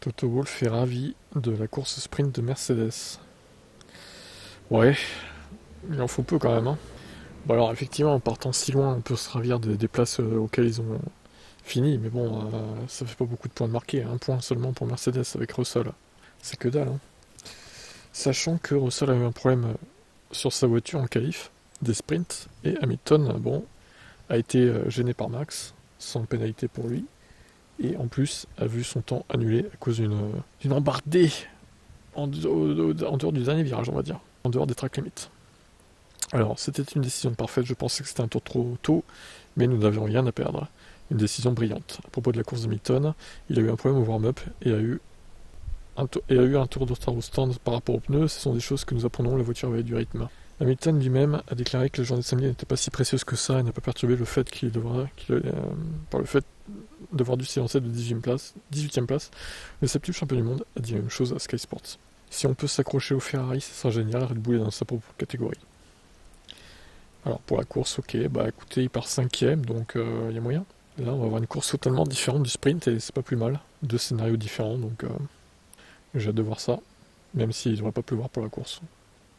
Toto Wolff est ravi de la course sprint de Mercedes. Ouais, il en faut peu quand même, hein. Bon alors effectivement, en partant si loin, on peut se ravir des places auxquelles ils ont fini, mais bon, ça fait pas beaucoup de points de marqué, un point seulement pour Mercedes avec Russell. C'est que dalle, hein. Sachant que Russell a eu un problème sur sa voiture en qualif, des sprints, et Hamilton, bon, a été gêné par Max, sans pénalité pour lui, et en plus a vu son temps annulé à cause d'une embardée en dehors du dernier virage, on va dire, en dehors des track limits. Alors, c'était une décision parfaite, je pensais que c'était un tour trop tôt, mais nous n'avions rien à perdre. Une décision brillante. À propos de la course de Hamilton, il a eu un problème au warm-up et a eu un tour de retard au stand par rapport aux pneus. Ce sont des choses que nous apprenons, la voiture avait du rythme. Hamilton lui-même a déclaré que la journée de samedi n'était pas si précieuse que ça et n'a pas perturbé le fait par le fait d'avoir dû s'y lancer de 18e place. Le septième champion du monde a dit la même chose à Sky Sports. Si on peut s'accrocher au Ferrari, ça sera génial, Red Bull est dans sa propre catégorie. Alors pour la course, ok, bah écoutez, il part 5ème, donc il y a moyen. Là, on va avoir une course totalement différente du sprint et c'est pas plus mal. Deux scénarios différents, donc j'ai hâte de voir ça, même s'il ne devrait pas pleuvoir pour la course.